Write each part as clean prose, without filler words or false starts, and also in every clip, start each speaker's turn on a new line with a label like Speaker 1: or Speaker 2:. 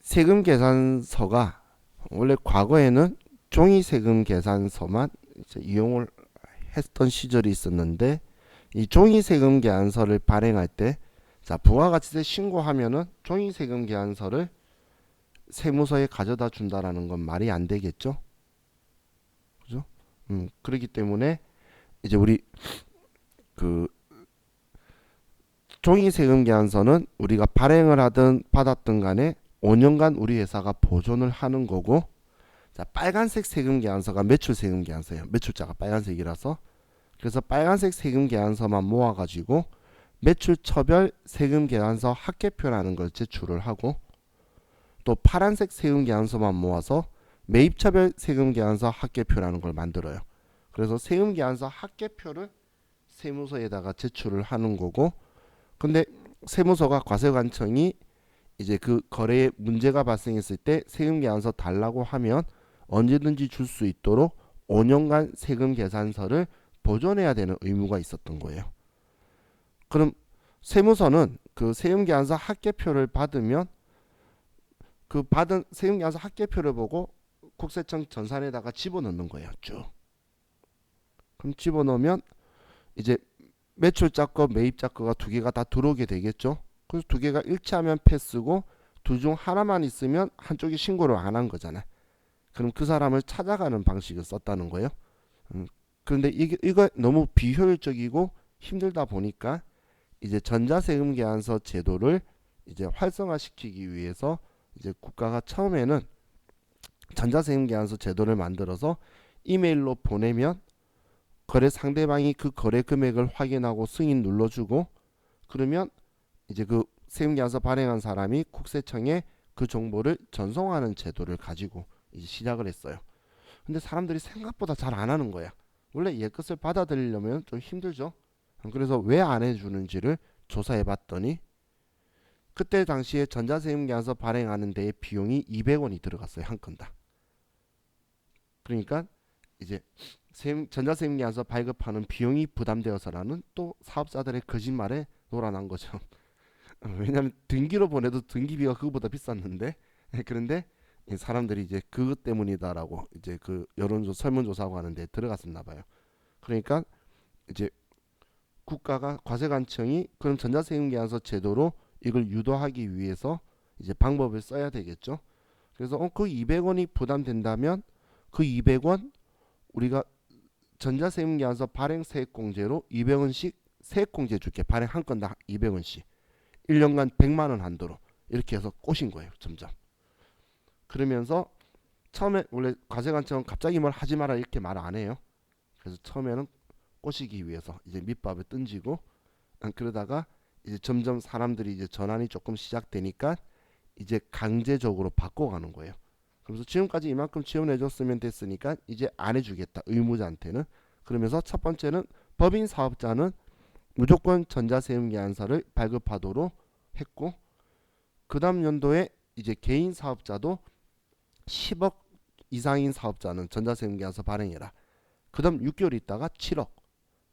Speaker 1: 세금 계산서가 원래 과거에는 종이 세금 계산서만 이제 이용을 했던 시절이 있었는데, 이 종이 세금 계산서를 발행할 때, 자, 부가가치세 신고하면은 종이 세금 계산서를 세무서에 가져다 준다라는 건 말이 안 되겠죠. 그죠? 그렇기 때문에 이제 우리 그 종이 세금 계산서는 우리가 발행을 하든 받았든 간에 5년간 우리 회사가 보존을 하는 거고, 자, 빨간색 세금 계산서가 매출 세금 계산서예요. 매출자가 빨간색이라서. 그래서 빨간색 세금 계산서만 모아가지고 매출처별 세금 계산서 합계표라는 걸 제출을 하고, 또 파란색 세금 계산서만 모아서 매입처별 세금 계산서 합계표라는 걸 만들어요. 그래서 세금 계산서 합계표를 세무서에다가 제출을 하는 거고, 근데 세무서가 과세관청이 이제 그 거래에 문제가 발생했을 때 세금 계산서 달라고 하면 언제든지 줄 수 있도록 5년간 세금 계산서를 보존해야 되는 의무가 있었던 거예요. 그럼 세무서는 그 세금 계산서 합계표를 받으면 그 받은 세금 계산서 합계표를 보고 국세청 전산에다가 집어넣는 거예요. 쭉. 그럼 집어넣으면 이제 매출자 거, 매입자 거가 두 개가 다 들어오게 되겠죠. 그래서 두 개가 일치하면 패스고, 둘 중 하나만 있으면 한쪽이 신고를 안 한 거잖아요. 그럼 그 사람을 찾아가는 방식을 썼다는 거예요. 그런데 이거 너무 비효율적이고 힘들다 보니까 이제 전자세금 계산서 제도를 이제 활성화시키기 위해서 이제 국가가 처음에는 전자세금 계산서 제도를 만들어서 이메일로 보내면 거래 상대방이 그 거래 금액을 확인하고 승인 눌러주고, 그러면 이제 그 세금 계산서 발행한 사람이 국세청에 그 정보를 전송하는 제도를 가지고 이제 시작을 했어요. 근데 사람들이 생각보다 잘 안 하는 거야. 원래 얘것을 받아들이려면 좀 힘들죠. 그래서 왜 안 해주는지를 조사해 봤더니, 그때 당시에 전자세금 계산서 발행하는 데에 비용이 200원이 들어갔어요. 한 건당. 그러니까 이제 전자세금 계산서 발급하는 비용이 부담되어서라는 또 사업자들의 거짓말에 놀아난 거죠. 왜냐하면 등기로 보내도 등기비가 그거보다 비쌌는데, 그런데 사람들이 이제 그것 때문이다라고 이제 그 여론조사 설문조사하고 하는데 들어갔었나 봐요. 그러니까 이제 국가가 과세관청이 그럼 전자세금 계산서 제도로 이걸 유도하기 위해서 이제 방법을 써야 되겠죠. 그래서 그 200원이 부담된다면 그 200원 우리가 전자세금 계산서 발행 세액공제로 200원씩 세액공제 줄게. 발행 한 건당 200원씩. 1년간 100만 원 한도로 이렇게 해서 꼬신 거예요. 점점. 그러면서 처음에 원래 과세관청은 갑자기 뭘 하지 마라 이렇게 말 안 해요. 그래서 처음에는 꼬시기 위해서 이제 밑밥을 던지고, 그러다가 이제 점점 사람들이 이제 전환이 조금 시작되니까 이제 강제적으로 바꿔가는 거예요. 그래서 지금까지 이만큼 지원해줬으면 됐으니까 이제 안 해주겠다, 의무자한테는. 그러면서 첫 번째는 법인 사업자는 무조건 전자세금 계산서를 발급하도록 했고, 그 다음 연도에 이제 개인 사업자도 10억 이상인 사업자는 전자세금 계산서 발행해라. 그 다음 6개월 있다가 7억,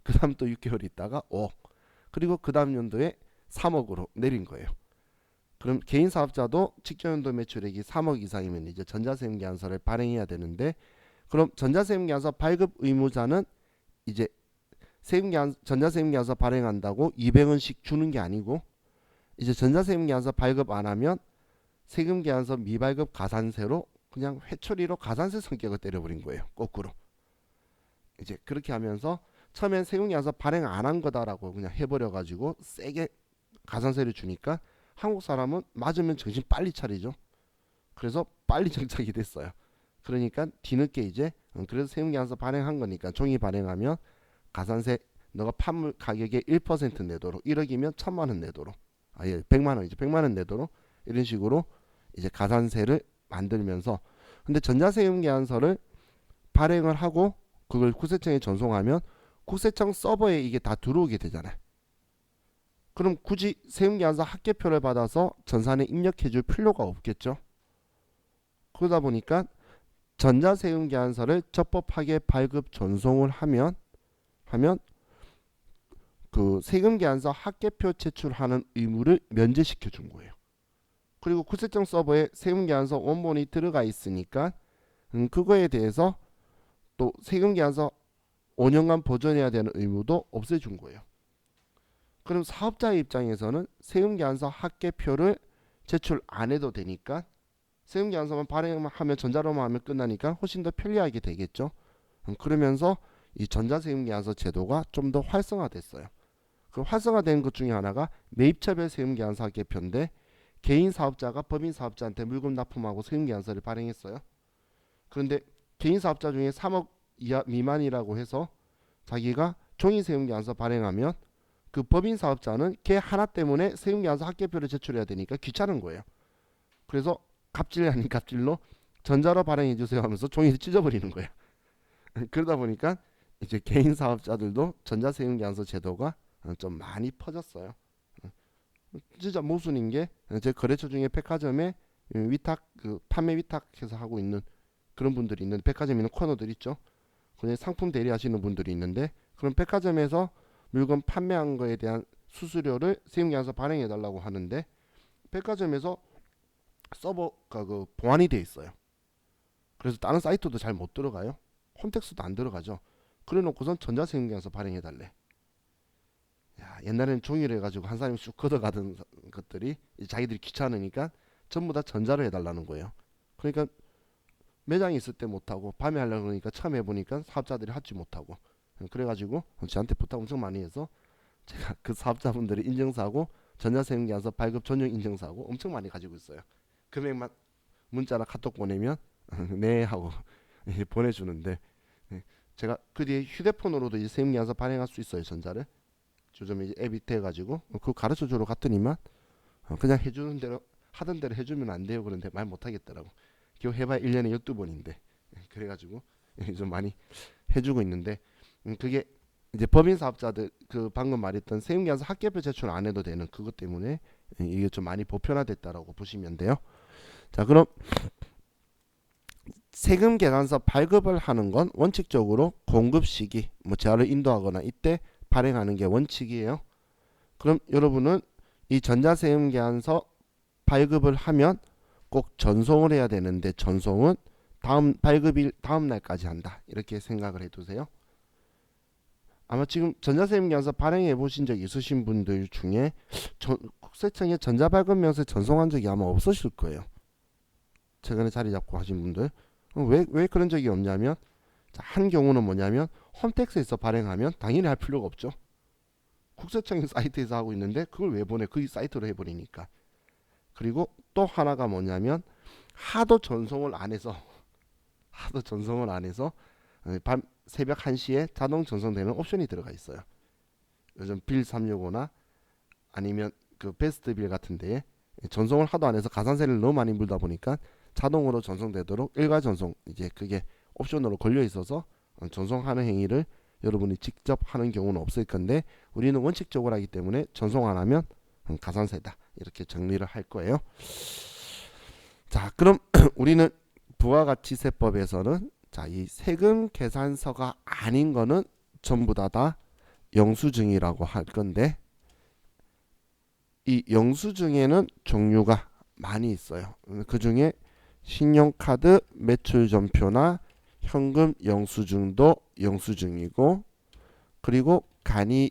Speaker 1: 그 다음 또 6개월 있다가 5억, 그리고 그 다음 연도에 3억으로 내린 거예요. 그럼 개인 사업자도 직전 연도 매출액이 3억 이상이면 이제 전자세금 계산서를 발행해야 되는데, 그럼 전자세금 계산서 발급 의무자는 이제 전자세금 계산서 발행한다고 200원씩 주는 게 아니고, 이제 전자세금 계산서 발급 안 하면 세금 계산서 미발급 가산세로 그냥 회초리로 가산세 성격을 때려버린 거예요. 거꾸로. 이제 그렇게 하면서 처음엔 세금 계산서 발행 안 한 거다라고 그냥 해버려가지고 세게 가산세를 주니까 한국 사람은 맞으면 정신 빨리 차리죠. 그래서 빨리 정착이 됐어요. 그러니까 뒤늦게 이제 그래서 세금 계산서 발행한 거니까 종이 발행하면 가산세 너가 판물 가격의 1% 내도록, 1억이면 1000만 원 내도록, 아예 100만 원이죠. 100만 원 내도록 이런 식으로 이제 가산세를 만들면서, 근데 전자세금 계산서를 발행을 하고 그걸 국세청에 전송하면 국세청 서버에 이게 다 들어오게 되잖아요. 그럼 굳이 세금 계산서 합계표를 받아서 전산에 입력해 줄 필요가 없겠죠. 그러다 보니까 전자세금 계산서를 적법하게 발급 전송을 하면 그 세금 계산서 합계표 제출하는 의무를 면제시켜 준 거예요. 그리고 국세청 서버에 세금계산서 원본이 들어가 있으니까 그거에 대해서 또 세금계산서 5년간 보존해야 되는 의무도 없애준 거예요. 그럼 사업자의 입장에서는 세금계산서 합계표를 제출 안 해도 되니까 세금계산서만 발행하면 전자로만 하면 끝나니까 훨씬 더 편리하게 되겠죠. 그러면서 이 전자세금계산서 제도가 좀 더 활성화됐어요. 그 활성화된 것 중에 하나가 매입차별 세금계산서 합계표인데 개인 사업자가 법인 사업자한테 물건 납품하고 세금계산서를 발행했어요. 그런데 개인 사업자 중에 3억 이하 미만이라고 해서 자기가 종이세금계산서 발행하면 그 법인 사업자는 걔 하나 때문에 세금계산서 합계표를 제출해야 되니까 귀찮은 거예요. 그래서 갑질 아닌 갑질로 전자로 발행해 주세요 하면서 종이를 찢어버리는 거예요. 그러다 보니까 이제 개인 사업자들도 전자세금계산서 제도가 좀 많이 퍼졌어요. 진짜 모순인 게 제 거래처 중에 백화점에 위탁 그 판매 위탁해서 하고 있는 그런 분들이 있는데 백화점에 있는 코너들 있죠. 그냥 상품 대리하시는 분들이 있는데 그런 백화점에서 물건 판매한 거에 대한 수수료를 세금계산서 발행해 달라고 하는데 백화점에서 서버가 그 보안이 돼 있어요. 그래서 다른 사이트도 잘 못 들어가요. 홈택스도 안 들어가죠. 그래 놓고선 전자세금계산서 발행해 달래. 야, 옛날에는 종이를 해가지고 한 사람이 쑥 걷어가던 것들이 이제 자기들이 귀찮으니까 전부 다 전자로 해달라는 거예요. 그러니까 매장에 있을 때 못하고 밤에 하려고 그러니까 처음 해보니까 사업자들이 하지 못하고 그래가지고 저한테 부탁 엄청 많이 해서 제가 그 사업자분들이 인증서하고 전자세금계산서 발급 전용 인증서하고 엄청 많이 가지고 있어요. 금액만 문자나 카톡 보내면 네 하고 보내주는데 제가 그 뒤에 휴대폰으로도 이제 세금계산서 발행할 수 있어요. 전자를 요즘 이제 앱이 돼가지고 그거 가르쳐주러 갔더니만 그냥 해주는 대로 하던 대로 해주면 안 돼요. 그런데 말 못하겠더라고. 겨우 해봐야 1년에 12번인데 그래가지고 좀 많이 해주고 있는데 그게 이제 법인 사업자들 그 방금 말했던 세금계산서 합계표 제출 안 해도 되는 그것 때문에 이게 좀 많이 보편화됐다라고 보시면 돼요. 자, 그럼 세금계산서 발급을 하는 건 원칙적으로 공급 시기 뭐 재화를 인도하거나 이때 발행하는 게 원칙이에요. 그럼 여러분은 이 전자세금계산서 발급을 하면 꼭 전송을 해야 되는데 전송은 다음 발급일 다음 날까지 한다. 이렇게 생각을 해두세요. 아마 지금 전자세금계산서 발행해 보신 적 있으신 분들 중에 국세청에 전자발급명세 전송한 적이 아마 없으실 거예요. 최근에 자리 잡고 하신 분들. 왜 그런 적이 없냐면 한 경우는 뭐냐면 홈택스에서 발행하면 당연히 할 필요가 없죠. 국세청 사이트에서 하고 있는데 그걸 왜 보내? 그 사이트로 해버리니까. 그리고 또 하나가 뭐냐면 하도 전송을 안 해서 밤 새벽 1시에 자동 전송되는 옵션이 들어가 있어요. 요즘 빌 365나 아니면 그 베스트빌 같은 데에 전송을 하도 안 해서 가산세를 너무 많이 물다 보니까 자동으로 전송되도록 일괄 전송 이제 그게 옵션으로 걸려 있어서 전송하는 행위를 여러분이 직접 하는 경우는 없을 건데 우리는 원칙적으로 하기 때문에 전송 안 하면 가산세다 이렇게 정리를 할 거예요. 자, 그럼 우리는 부가가치세법에서는 자, 이 세금 계산서가 아닌 거는 전부 다 영수증이라고 할 건데 이 영수증에는 종류가 많이 있어요. 그 중에 신용카드 매출전표나 현금 영수증도 영수증이고 그리고 간이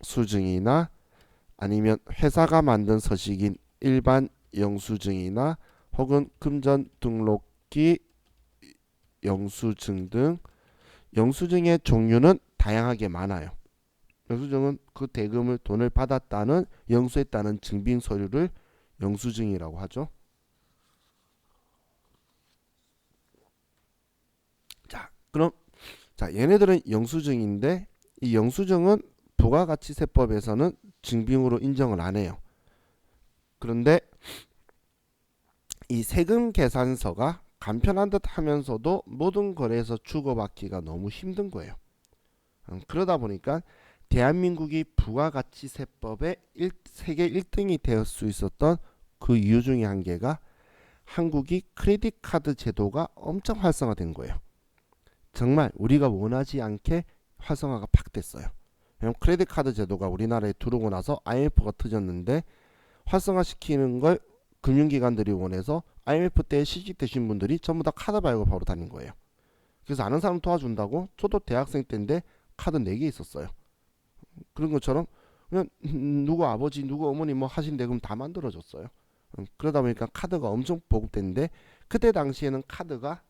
Speaker 1: 영수증이나 아니면 회사가 만든 서식인 일반 영수증이나 혹은 금전 등록기 영수증 등 영수증의 종류는 다양하게 많아요. 영수증은 그 대금을 돈을 받았다는 영수했다는 증빙 서류를 영수증이라고 하죠. 자, 그럼 얘네들은 영수증인데 이 영수증은 부가가치세법에서는 증빙으로 인정을 안 해요. 그런데 이 세금 계산서가 간편한 듯 하면서도 모든 거래에서 주고받기가 너무 힘든 거예요. 그러다 보니까 대한민국이 부가가치세법의 세계 1등이 될 수 있었던 그 이유 중에 한 개가 한국이 크레딧 카드 제도가 엄청 활성화된 거예요. 정말 우리가 원하지 않게 활성화가 팍 됐어요. 왜냐면 크레딧 카드 제도가 우리나라에 들어오고 나서 IMF가 터졌는데 활성화시키는 걸 금융기관들이 원해서 IMF 때 취직되신 분들이 전부 다 카드 발급하러 다닌 거예요. 그래서 아는 사람 도와준다고 저도 대학생 때인데 카드 4개 있었어요. 그런 것처럼 그냥 누구 아버지 누구 어머니 뭐 하신대 그럼 다 만들어줬어요. 그러다 보니까 카드가 엄청 보급됐는데 그때 당시에는 카드가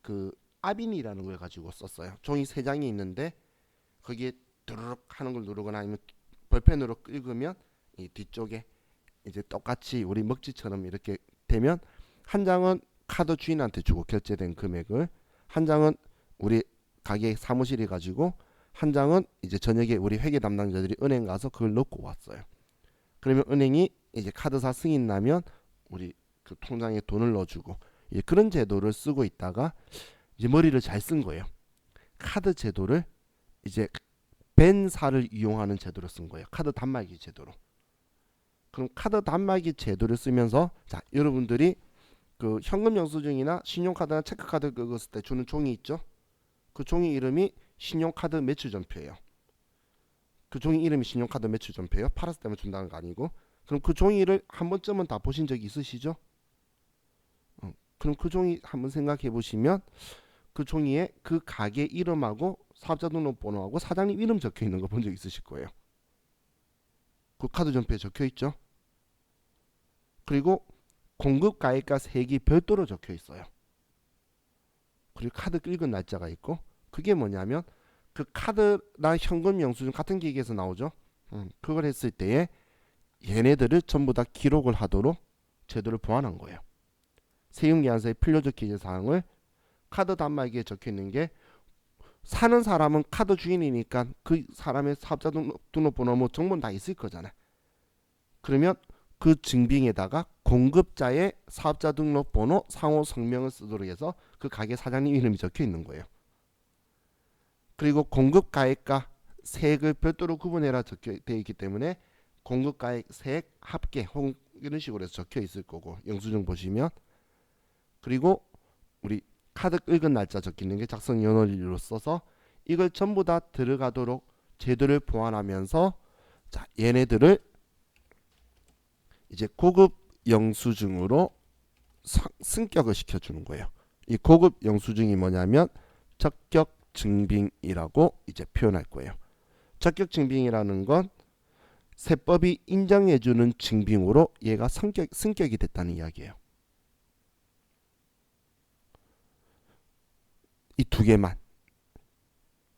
Speaker 1: 그 아빈이라는 걸 가지고 썼어요. 종이 3장이 있는데 거기에 두루룩 하는 걸 누르거나 아니면 볼펜으로 읽으면 이 뒤쪽에 이제 똑같이 우리 먹지처럼 이렇게 되면 한 장은 카드 주인한테 주고 결제된 금액을, 한 장은 우리 가게 사무실이 가지고, 한 장은 이제 저녁에 우리 회계 담당자들이 은행 가서 그걸 넣고 왔어요. 그러면 은행이 이제 카드사 승인 나면 우리 그 통장에 돈을 넣어주고, 이제 그런 제도를 쓰고 있다가 이제 머리를 잘 쓴 거예요. 카드 제도를 이제 벤사를 이용하는 제도로 쓴 거예요. 카드 단말기 제도로. 그럼 카드 단말기 제도를 쓰면서 자 여러분들이 그 현금 영수증이나 신용카드나 체크카드 긁었을 때 주는 종이 있죠. 그 종이 이름이 신용카드 매출전표예요. 그 종이 이름이 신용카드 매출전표예요. 팔았을 때만 준다는 거 아니고. 그럼 그 종이를 한 번쯤은 다 보신 적 있으시죠? 그럼 그 종이 한번 생각해 보시면 그 종이에 그 가게 이름하고 사업자 등록번호하고 사장님 이름 적혀 있는 거 본 적 있으실 거예요. 그 카드 전표에 적혀 있죠. 그리고 공급 가액과 세액이 별도로 적혀 있어요. 그리고 카드 긁은 날짜가 있고, 그게 뭐냐면 그 카드나 현금 영수증 같은 기계에서 나오죠. 그걸 했을 때에 얘네들을 전부 다 기록을 하도록 제도를 보완한 거예요. 세금계산서의 필요적 기재 사항을 카드 단말기에 적혀 있는 게, 사는 사람은 카드 주인이니까 그 사람의 사업자 등록번호 뭐 정보는 다 있을 거잖아요. 그러면 그 증빙에다가 공급자의 사업자 등록번호, 상호 성명을 쓰도록 해서 그 가게 사장님 이름이 적혀 있는 거예요. 그리고 공급 가액과 세액을 별도로 구분해라 적혀 되어 있기 때문에 공급 가액, 세액 합계 혹은 이런 식으로 해서 적혀 있을 거고, 영수증 보시면. 그리고 우리 카드 긁은 날짜 적혀 있는 게 작성 연월일로 써서 이걸 전부 다 들어가도록 제도를 보완하면서 자 얘네들을 이제 고급 영수증으로 승격을 시켜주는 거예요. 이 고급 영수증이 뭐냐면 적격 증빙이라고 이제 표현할 거예요. 적격 증빙이라는 건 세법이 인정해주는 증빙으로 얘가 승격이 됐다는 이야기예요. 이 두 개만.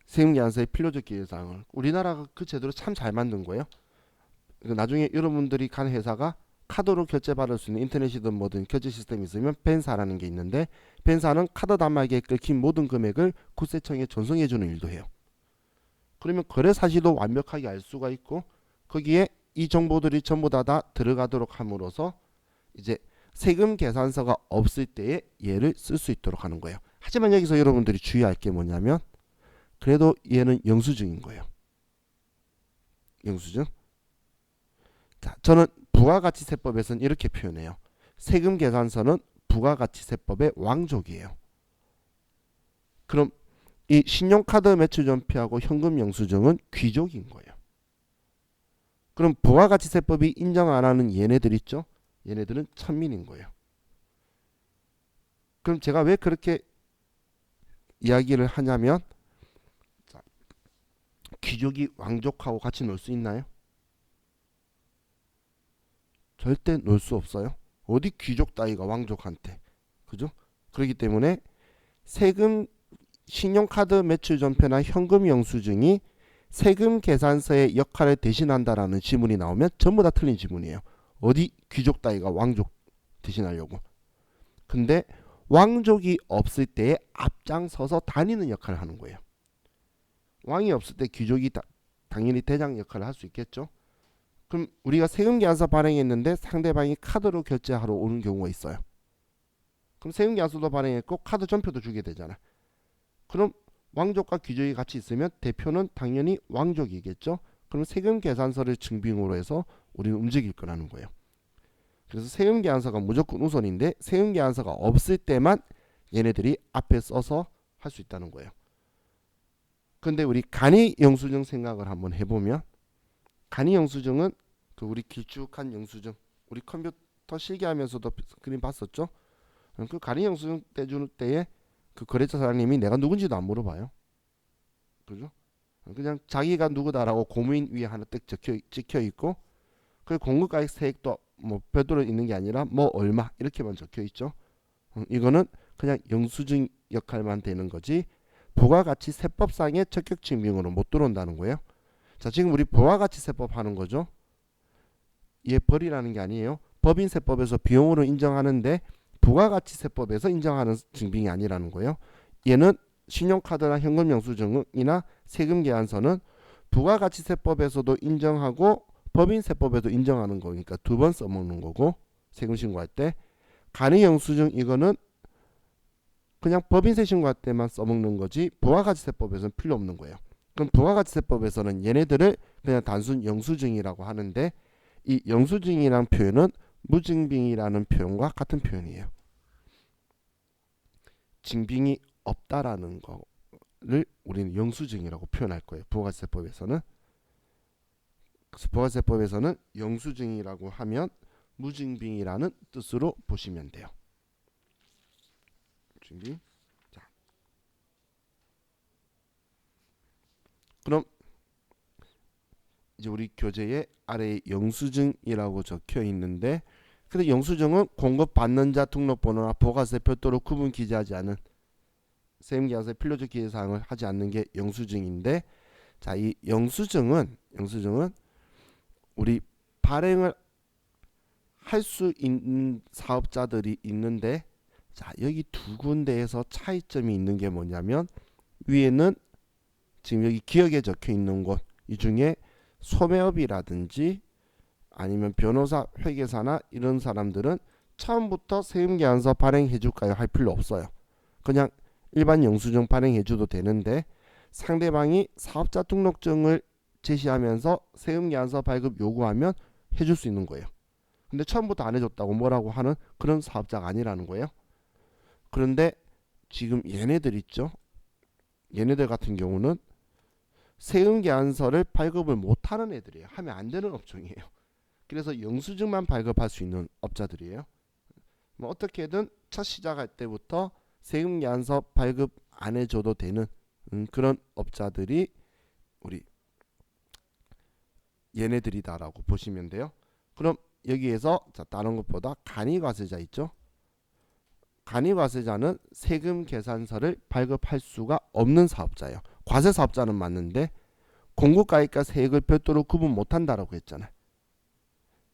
Speaker 1: 세금계산서의 필요적 기재사항을 우리나라가 그 제도를 참 잘 만든 거예요. 나중에 여러분들이 간 회사가 카드로 결제받을 수 있는 인터넷이든 뭐든 결제 시스템이 있으면 벤사라는 게 있는데, 벤사는 카드 단말기에 긁힌 모든 금액을 국세청에 전송해주는 일도 해요. 그러면 거래 사실도 완벽하게 알 수가 있고, 거기에 이 정보들이 전부 다 들어가도록 함으로써 이제 세금 계산서가 없을 때에 얘를 쓸 수 있도록 하는 거예요. 하지만 여기서 여러분들이 주의할 게 뭐냐면 그래도 얘는 영수증인 거예요. 영수증. 자, 저는 부가가치세법에서는 이렇게 표현해요. 세금 계산서는 부가가치세법의 왕족이에요. 그럼 이 신용카드 매출전표하고 현금 영수증은 귀족인 거예요. 그럼 부가가치세법이 인정 안 하는 얘네들 있죠? 얘네들은 천민인 거예요. 그럼 제가 왜 그렇게 이야기를 하냐면, 자, 귀족이 왕족하고 같이 놀 수 있나요? 절대 놀 수 없어요. 어디 귀족 따위가 왕족한테, 그죠? 그렇기 때문에 세금 신용카드 매출전표나 현금 영수증이 세금 계산서의 역할을 대신한다라는 지문이 나오면 전부 다 틀린 지문이에요. 어디 귀족 따위가 왕족 대신하려고. 근데 왕족이 없을 때에 앞장서서 다니는 역할을 하는 거예요. 왕이 없을 때 귀족이 당연히 대장 역할을 할 수 있겠죠. 그럼 우리가 세금계산서 발행했는데 상대방이 카드로 결제하러 오는 경우가 있어요. 그럼 세금계산서도 발행했고 카드 전표도 주게 되잖아. 그럼 왕족과 귀족이 같이 있으면 대표는 당연히 왕족이겠죠. 그럼 세금계산서를 증빙으로 해서 우리는 움직일 거라는 거예요. 그래서 세금계산서가 무조건 우선인데 세금계산서가 없을 때만 얘네들이 앞에 써서 할 수 있다는 거예요. 근데 우리 간이 영수증 생각을 한번 해보면, 간이 영수증은 그 우리 길쭉한 영수증 우리 컴퓨터 실기하면서도 그림 봤었죠? 그 간이 영수증 떼줄 때에 그 거래처 사장님이 내가 누군지도 안 물어봐요. 그죠? 그냥 자기가 누구다라고 고무인 위에 하나 딱 찍혀 있고 그 공급가액 세액도 뭐 별도로 있는 게 아니라 뭐 얼마 이렇게만 적혀 있죠. 이거는 그냥 영수증 역할만 되는 거지 부가가치세법상의 적격 증빙으로 못 들어온다는 거예요. 자, 지금 우리 부가가치세법 하는 거죠. 얘 벌이라는 게 아니에요. 법인세법에서 비용으로 인정하는데 부가가치세법에서 인정하는 증빙이 아니라는 거예요. 얘는 신용카드나 현금 영수증이나 세금 계산서는 부가가치세법에서도 인정하고 법인세법에도 인정하는 거니까 두 번 써먹는 거고 세금 신고할 때 간이 영수증 이거는 그냥 법인세 신고할 때만 써먹는 거지 부가가치세법에서는 필요 없는 거예요. 그럼 부가가치세법에서는 얘네들을 그냥 단순 영수증이라고 하는데 이 영수증이라는 표현은 무증빙이라는 표현과 같은 표현이에요. 증빙이 없다라는 거를 우리는 영수증이라고 표현할 거예요. 부가가치세법에서는. 그래서 부가세법에서는 영수증이라고 하면 무증빙이라는 뜻으로 보시면 돼요. 증빙. 자, 그럼 이제 우리 교재에 아래에 영수증이라고 적혀 있는데, 근데 영수증은 공급받는 자 등록번호나 부가세 별도로 구분 기재하지 않은 세금계산서의 필요적 기재사항을 하지 않는 게 영수증인데, 자, 이 영수증은 우리 발행을 할 수 있는 사업자들이 있는데, 자, 여기 두 군데에서 차이점이 있는 게 뭐냐면 위에는 지금 여기 기억에 적혀 있는 곳 이 중에 소매업이라든지 아니면 변호사, 회계사나 이런 사람들은 처음부터 세금계산서 발행해줄까요? 할 필요 없어요. 그냥 일반 영수증 발행해줘도 되는데 상대방이 사업자 등록증을 제시하면서 세금계산서 발급 요구하면 해줄 수 있는 거예요. 근데 처음부터 안 해줬다고 뭐라고 하는 그런 사업자가 아니라는 거예요. 그런데 지금 얘네들 있죠. 얘네들 같은 경우는 세금계산서를 발급을 못하는 애들이에요. 하면 안 되는 업종이에요. 그래서 영수증만 발급할 수 있는 업자들이에요. 뭐 어떻게든 첫 시작할 때부터 세금계산서 발급 안 해줘도 되는 그런 업자들이 우리 얘네들이다라고 보시면 돼요. 그럼 여기에서 자, 다른 것보다 간이과세자 있죠. 간이과세자는 세금계산서를 발급할 수가 없는 사업자예요. 과세사업자는 맞는데 공급가액과 세액을 별도로 구분 못한다라고 했잖아요.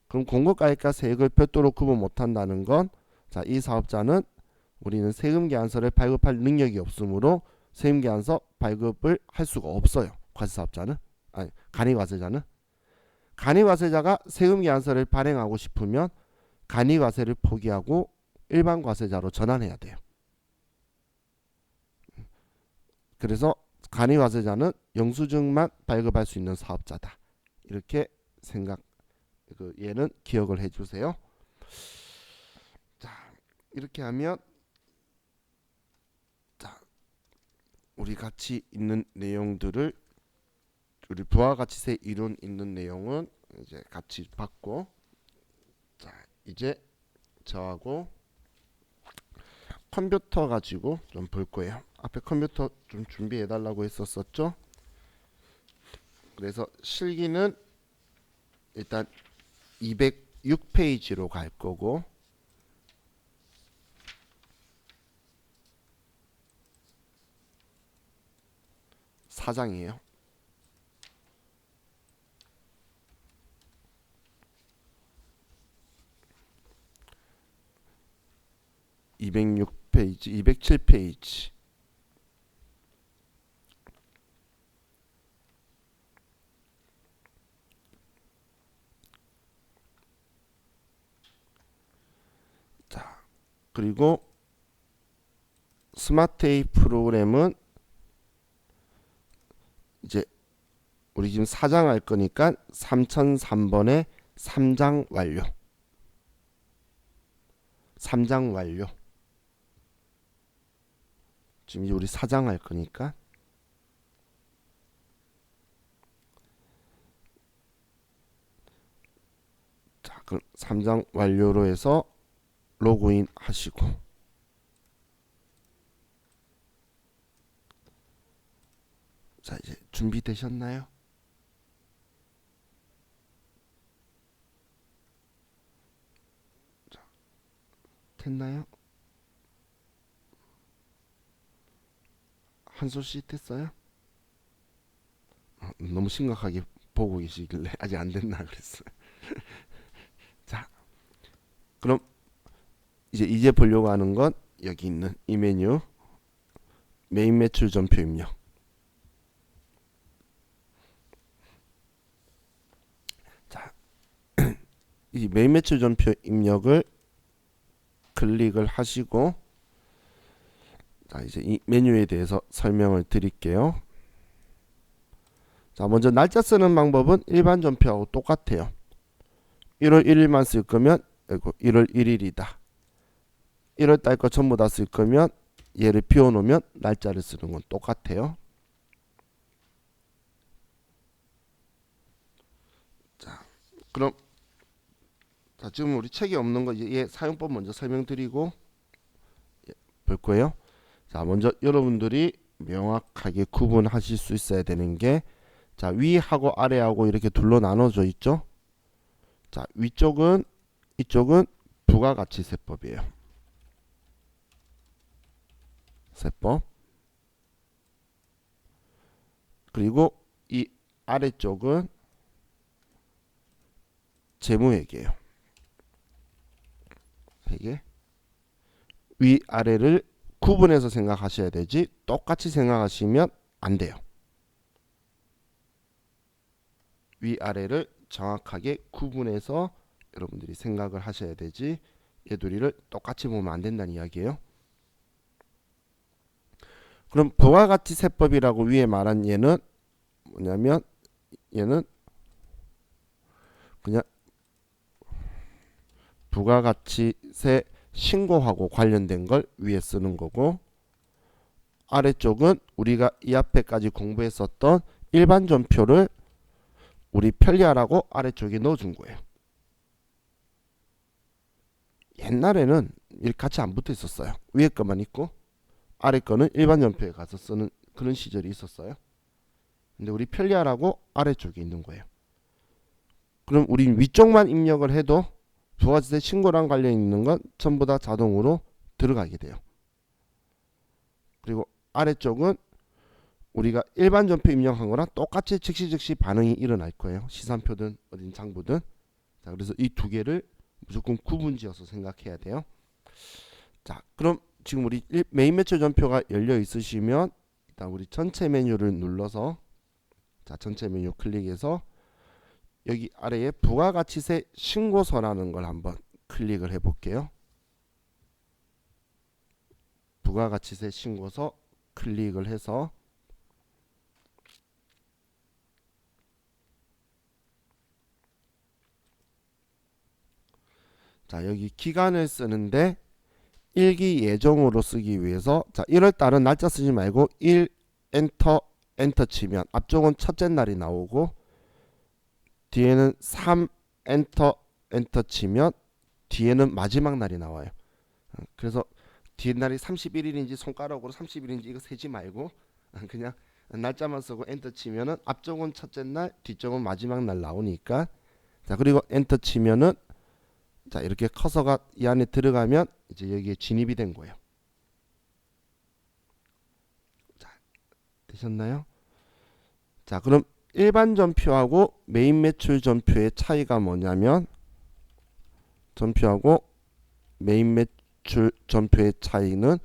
Speaker 1: 그럼 공급가액과 세액을 별도로 구분 못한다는 건 자, 이 사업자는 우리는 세금계산서를 발급할 능력이 없으므로 세금계산서 발급을 할 수가 없어요. 과세사업자는 아니 간이과세자는. 간이과세자가 세금계산서를 발행하고 싶으면 간이과세를 포기하고 일반 과세자로 전환해야 돼요. 그래서 간이과세자는 영수증만 발급할 수 있는 사업자다. 이렇게 얘는 기억을 해주세요. 자, 이렇게 하면 자, 우리 같이 있는 내용들을 우리 부가가치세 이론 있는 내용은 이제 같이 봤고, 자 이제 저하고 컴퓨터 가지고 좀 볼 거예요. 앞에 컴퓨터 좀 준비해 달라고 했었죠. 그래서 실기는 일단 206페이지로 갈 거고, 사장이에요. 206페이지, 207페이지. 자, 그리고 스마트 A 프로그램은 이제 우리 지금 4장 할 거니까 3003번에 3장 완료. 3장 완료. 지금 이제 우리 4장 할 거니까 자, 그럼 3장 완료로 해서 로그인 하시고, 자 이제 준비되셨나요? 됐나요? 한솔씨 됐어요? 너무 심각하게 보고 계시길래 아직 안 됐나 그랬어요. 자, 그럼 이제 보려고 하는 건 여기 있는 이 메뉴 메인 매출 전표 입력. 자, 이 메인 매출 전표 입력을 클릭을 하시고, 자 이제 이 메뉴에 대해서 설명을 드릴게요. 자, 먼저 날짜 쓰는 방법은 일반 전표하고 똑같아요. 1월 1일만 쓸 거면 1월 1일이다. 1월 달 거 전부 다 쓸 거면 얘를 비워놓으면 날짜를 쓰는 건 똑같아요. 자, 그럼 자, 지금 우리 책에 없는 거 얘 사용법 먼저 설명드리고 볼 거예요. 자, 먼저 여러분들이 명확하게 구분하실 수 있어야 되는 게, 자, 위하고 아래하고 이렇게 둘로 나눠져 있죠. 자, 위쪽은 이쪽은 부가가치세법이에요. 세법. 그리고 이 아래쪽은 재무회계예요. 회계. 위아래를 구분해서 생각하셔야 되지 똑같이 생각하시면 안 돼요. 위아래를 정확하게 구분해서 여러분들이 생각을 하셔야 되지 얘들이를 똑같이 보면 안 된다는 이야기예요. 그럼 부가가치세법이라고 위에 말한 얘는 뭐냐면, 얘는 그냥 부가가치세 신고하고 관련된 걸 위에 쓰는 거고, 아래쪽은 우리가 이 앞에까지 공부했었던 일반 전표를 우리 편리하라고 아래쪽에 넣어준 거예요. 옛날에는 이렇게 같이 안 붙어 있었어요. 위에 거만 있고 아래 거는 일반 전표에 가서 쓰는 그런 시절이 있었어요. 근데 우리 편리하라고 아래쪽에 있는 거예요. 그럼 우린 위쪽만 입력을 해도 부가세 신고랑 관련 있는 건 전부 다 자동으로 들어가게 돼요. 그리고 아래쪽은 우리가 일반 전표 입력한 거랑 똑같이 즉시 반응이 일어날 거예요. 시산표든 어딘 장부든. 자, 그래서 이 두 개를 무조건 구분지어서 생각해야 돼요. 자, 그럼 지금 우리 메인 매출 전표가 열려 있으시면 일단 우리 전체 메뉴를 눌러서, 자, 전체 메뉴 클릭해서 여기 아래에 부가가치세 신고서라는 걸 한번 클릭을 해 볼게요. 부가가치세 신고서 클릭을 해서, 자, 여기 기간을 쓰는데 일기 예정으로 쓰기 위해서, 자, 1월 달은 날짜 쓰지 말고 1 엔터 치면 앞쪽은 첫째 날이 나오고 뒤에는 3 엔터 치면 뒤에는 마지막 날이 나와요. 그래서 뒤에 날이 31일인지 손가락으로 30일인지 이거 세지 말고 그냥 날짜만 쓰고 엔터 치면은 앞쪽은 첫째 날, 뒤쪽은 마지막 날 나오니까, 자, 그리고 엔터 치면은, 자, 이렇게 커서가 이 안에 들어가면 이제 여기에 진입이 된 거예요. 자, 되셨나요? 자, 그럼 일반 전표하고 메인 매출 전표의 차이가 뭐냐면, 전표하고 메인 매출 전표의 차이는,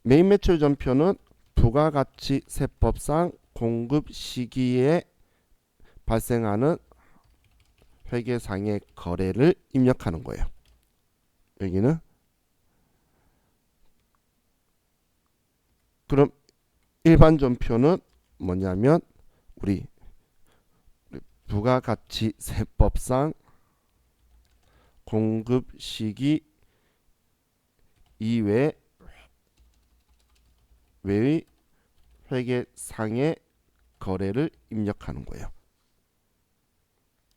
Speaker 1: 메인 매출 전표는 부가가치세법상 공급 시기에 발생하는 회계상의 거래를 입력하는 거예요. 여기는. 그럼 일반 전표는 뭐냐면 우리 부가가치세법상 공급 시기 이외의 회계상의 거래를 입력하는 거예요.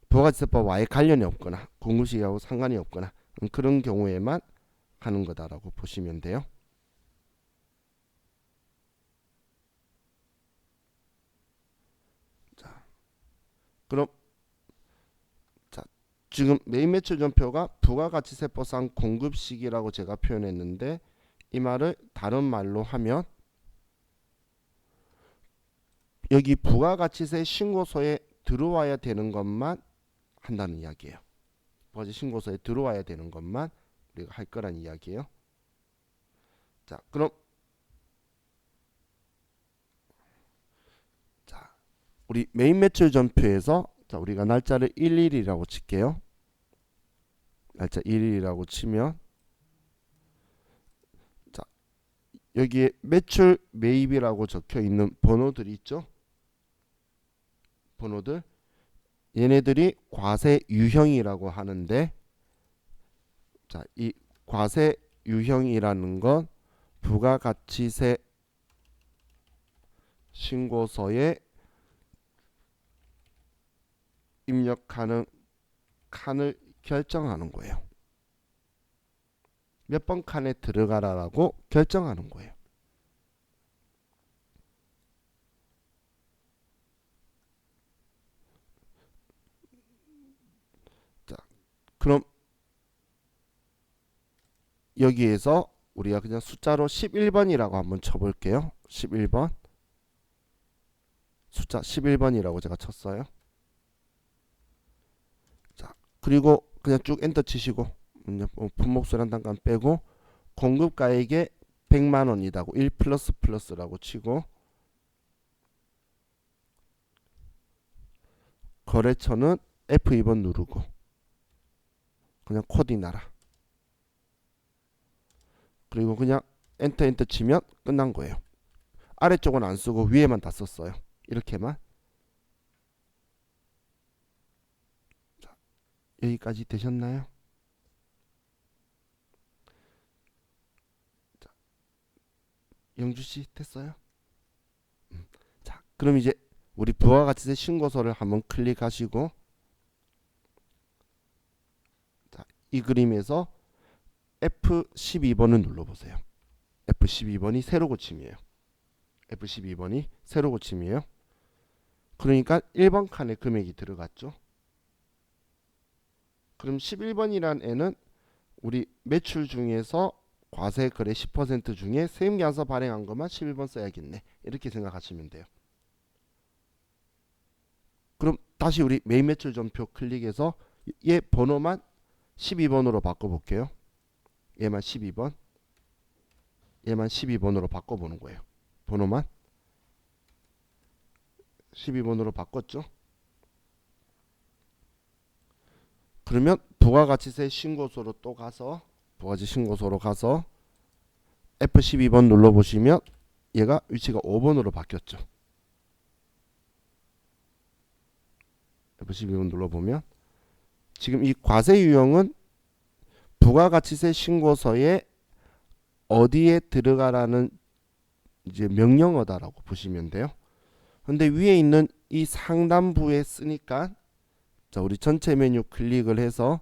Speaker 1: 부가가치세법과 아예 관련이 없거나 공급시기하고 상관이 없거나 그런 경우에만 하는 거다라고 보시면 돼요. 자, 그럼 자, 지금 메인 매출 전표가 부가가치세법상 공급시기라고 제가 표현했는데 이 말을 다른 말로 하면 여기 부가가치세 신고서에 들어와야 되는 것만 한다는 이야기예요. 부가가치 신고서에 들어와야 되는 것만 우리가 할 거란 이야기예요. 자, 그럼 자, 우리 메인 매출 전표에서 자, 우리가 날짜를 1일이라고 칠게요. 날짜 1일이라고 치면 자, 여기에 매출 매입이라고 적혀 있는 번호들이 있죠. 번호들 얘네들이 과세 유형이라고 하는데 자, 이 과세 유형이라는 건 부가가치세 신고서에 입력하는 칸을 결정하는 거예요. 몇 번 칸에 들어가라라고 결정하는 거예요. 자, 그럼 여기에서 우리가 그냥 숫자로 11번이라고 한번 쳐볼게요. 11번 숫자 11번이라고 제가 쳤어요. 자, 그리고 그냥 쭉 엔터 치시고 품목수란 단간 빼고 공급가액에 100만원이다고 1 플러스 플러스라고 치고 거래처는 F2번 누르고 그냥 코디 나라 그리고 그냥 엔터 치면 끝난 거예요. 아래쪽은 안 쓰고 위에만 다 썼어요. 이렇게만. 자, 여기까지 되셨나요? 자, 영주씨 됐어요? 자, 그럼 이제 우리 부가가치세 신고서를 한번 클릭하시고 자, 이 그림에서 F12번을 눌러보세요. F12번이 세로 고침이에요. F12번이 세로 고침이에요. 그러니까 1번 칸에 금액이 들어갔죠. 그럼 11번이란 애는 우리 매출 중에서 과세 거래 10% 중에 세금계산서 발행한 것만 11번 써야겠네. 이렇게 생각하시면 돼요. 그럼 다시 우리 메인 매출 전표 클릭해서 얘 번호만 12번으로 바꿔볼게요. 얘만 12번 얘만 12번으로 바꿔보는 거예요. 번호만 12번으로 바꿨죠. 그러면 부가가치세 신고서로 또 가서 부가가치 신고서로 가서 F12번 눌러보시면 얘가 위치가 5번으로 바뀌었죠. F12번 눌러보면 지금 이 과세 유형은 부가가치세 신고서에 어디에 들어가라는 이제 명령어다라고 보시면 돼요. 근데 위에 있는 이 상단부에 쓰니까 자, 우리 전체 메뉴 클릭을 해서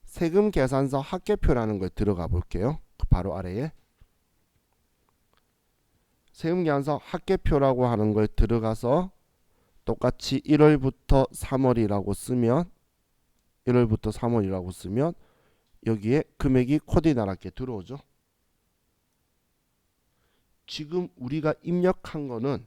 Speaker 1: 세금 계산서 합계표라는 거에 들어가 볼게요. 바로 아래에 세금 계산서 합계표라고 하는 거에 들어가서 똑같이 1월부터 3월이라고 쓰면 1월부터 3월이라고 쓰면 여기에 금액이 코디나랗게 들어오죠. 지금 우리가 입력한 거는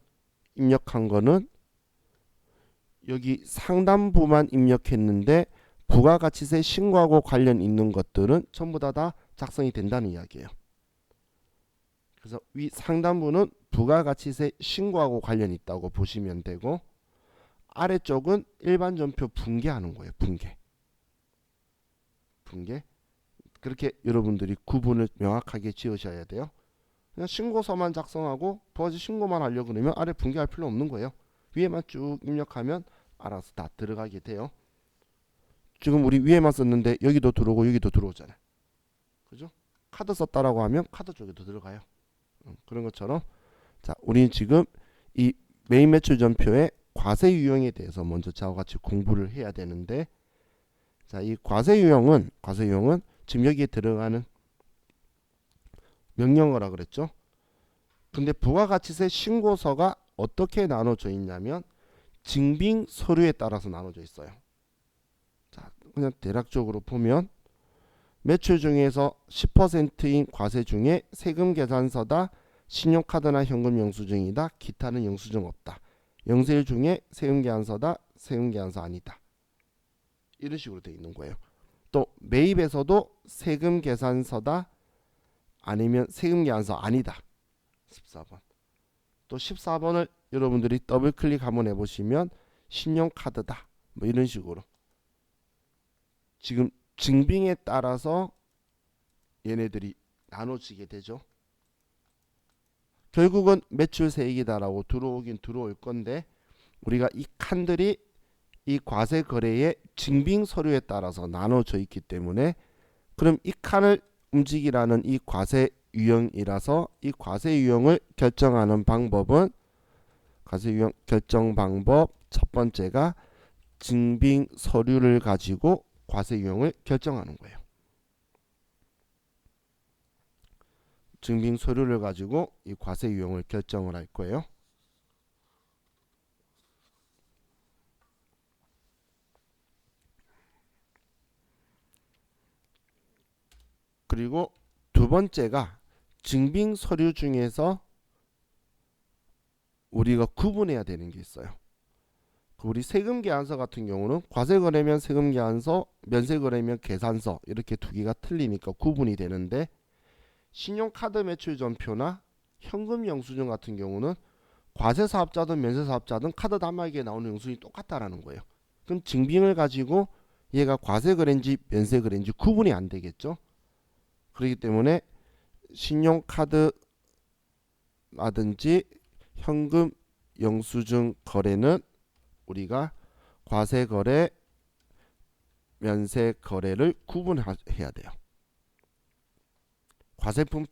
Speaker 1: 여기 상단부만 입력했는데 부가가치세 신고하고 관련 있는 것들은 전부 다 작성이 된다는 이야기예요. 그래서 위 상단부는 부가가치세 신고하고 관련 있다고 보시면 되고 아래쪽은 일반 전표 분개하는 거예요. 분개. 그렇게 여러분들이 구분을 명확하게 지으셔야 돼요. 그냥 신고서만 작성하고 부가가치 신고만 하려고 그러면 아래 분개할 필요 없는 거예요. 위에만 쭉 입력하면 알아서 다 들어가게 돼요. 지금 우리 위에만 썼는데 여기도 들어오고 여기도 들어오잖아요. 그죠? 카드 썼다라고 하면 카드 쪽에도 들어가요. 그런 것처럼 자, 우리는 지금 이 메인 매출 전표의 과세 유형에 대해서 먼저 저와 같이 공부를 해야 되는데 자, 이 과세유형은 지금 여기에 들어가는 명령어라 그랬죠. 근데 부가가치세 신고서가 어떻게 나눠져 있냐면 증빙 서류에 따라서 나눠져 있어요. 자, 그냥 대략적으로 보면 매출 중에서 10%인 과세 중에 세금 계산서다, 신용카드나 현금 영수증이다, 기타는 영수증 없다. 영세일 중에 세금 계산서다, 세금 계산서 아니다. 이런 식으로 되어 있는 거예요. 또 매입에서도 세금 계산서다, 아니면 세금 계산서 아니다. 14번. 또 14번을 여러분들이 더블 클릭 한번 해보시면 신용카드다. 뭐 이런 식으로. 지금 증빙에 따라서 얘네들이 나눠지게 되죠. 결국은 매출세액이다라고 들어오긴 들어올 건데 우리가 이 칸들이 이 과세 거래의 증빙 서류에 따라서 나눠져 있기 때문에 그럼 이 칸을 움직이라는 이 과세 유형이라서 이 과세 유형을 결정하는 방법은 과세 유형 결정 방법 첫 번째가 증빙 서류를 가지고 과세 유형을 결정하는 거예요. 증빙 서류를 가지고 이 과세 유형을 결정을 할 거예요. 그리고 두 번째가 증빙 서류 중에서 우리가 구분해야 되는 게 있어요. 우리 세금 계산서 같은 경우는 과세 거래면 세금 계산서, 면세 거래면 계산서 이렇게 두 개가 틀리니까 구분이 되는데 신용카드 매출 전표나 현금 영수증 같은 경우는 과세 사업자든 면세 사업자든 카드 단말기에 나오는 영수증이 똑같다라는 거예요. 그럼 증빙을 가지고 얘가 과세 거래인지 면세 거래인지 구분이 안 되겠죠. 그렇기 때문에 신용카드라든지 현금 영수증 거래는 우리가 과세 거래, 면세 거래를 구분해야 돼요. 과세품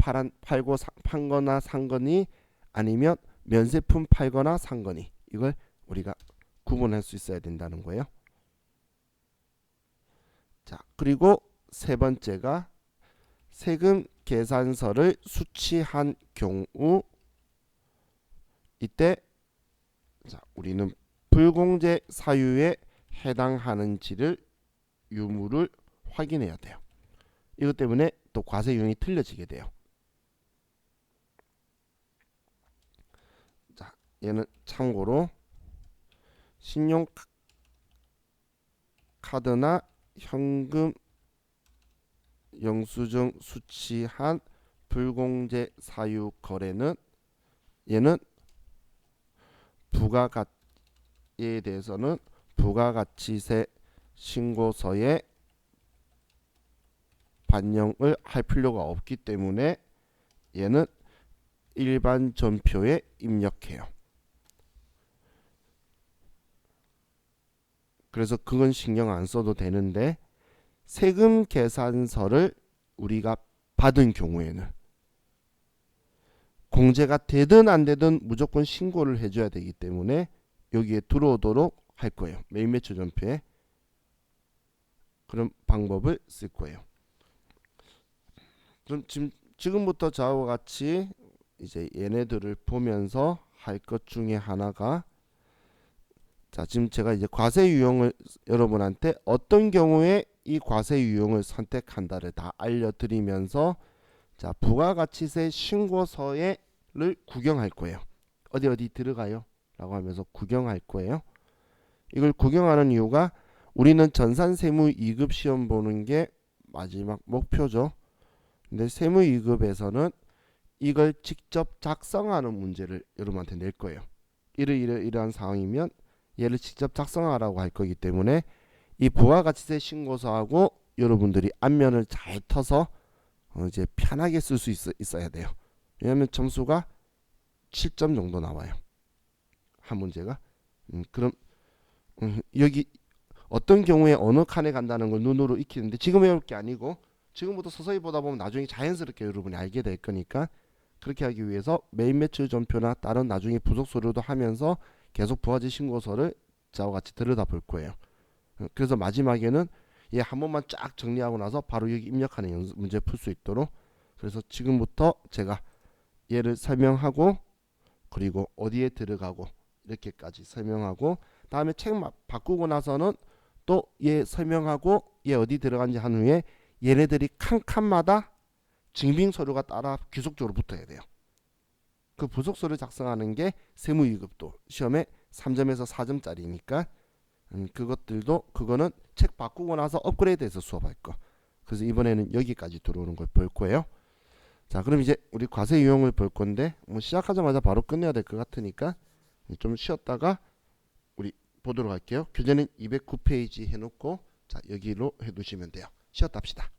Speaker 1: 팔거나 산 거니 아니면 면세품 팔거나 산 거니 이걸 우리가 구분할 수 있어야 된다는 거예요. 자, 그리고 세 번째가 세금 계산서를 수취한 경우 이때 자, 우리는 불공제 사유에 해당하는지를 유무를 확인해야 돼요. 이것 때문에 또 과세 유형이 틀려지게 돼요. 자, 얘는 참고로 신용카드나 현금 영수증 수취한 불공제 사유 거래는 얘는 부가가치에 대해서는 부가가치세 신고서에 반영을 할 필요가 없기 때문에 얘는 일반 전표에 입력해요. 그래서 그건 신경 안 써도 되는데 세금 계산서를 우리가 받은 경우에는 공제가 되든 안 되든 무조건 신고를 해줘야 되기 때문에 여기에 들어오도록 할 거예요. 매입 매출 전표에 그런 방법을 쓸 거예요. 그럼 지금부터 저와 같이 이제 얘네들을 보면서 할 것 중에 하나가 자, 지금 제가 이제 과세 유형을 여러분한테 어떤 경우에 이 과세 유형을 선택한다를 다 알려드리면서 자, 부가가치세 신고서를 구경할 거예요. 어디 들어가요? 라고 하면서 구경할 거예요. 이걸 구경하는 이유가 우리는 전산세무 2급 시험 보는 게 마지막 목표죠. 근데 세무 2급에서는 이걸 직접 작성하는 문제를 여러분한테 낼 거예요. 이러한 상황이면 얘를 직접 작성하라고 할 거기 때문에 이 부가가치세 신고서하고 여러분들이 앞면을 잘 터서 이제 편하게 쓸 수 있어야 돼요. 왜냐하면 점수가 7점 정도 나와요. 한 문제가. 그럼 여기 어떤 경우에 어느 칸에 간다는 걸 눈으로 익히는데 지금 외울 게 아니고 지금부터 서서히 보다 보면 나중에 자연스럽게 여러분이 알게 될 거니까 그렇게 하기 위해서 매입 매출 전표나 다른 나중에 부속 서류도 하면서 계속 부가가치 신고서를 저와 같이 들여다볼 거예요. 그래서 마지막에는 얘 한 번만 쫙 정리하고 나서 바로 여기 입력하는 문제 풀 수 있도록. 그래서 지금부터 제가 얘를 설명하고 그리고 어디에 들어가고 이렇게까지 설명하고 다음에 책 바꾸고 나서는 또 얘 설명하고 얘 어디 들어간지 한 후에 얘네들이 칸칸마다 증빙 서류가 따라 귀속적으로 붙어야 돼요. 그 부속서를 작성하는 게 세무위급도 시험에 3점에서 4점짜리니까 그거는 책 바꾸고 나서 업그레이드해서 수업할 거. 그래서 이번에는 여기까지 들어오는 걸 볼 거예요. 자, 그럼 이제 우리 과세 유형을 볼 건데 뭐 시작하자마자 바로 끝내야 될 것 같으니까 좀 쉬었다가 우리 보도록 할게요. 교재는 209페이지 해놓고 자 여기로 해두시면 돼요. 쉬었다 합시다.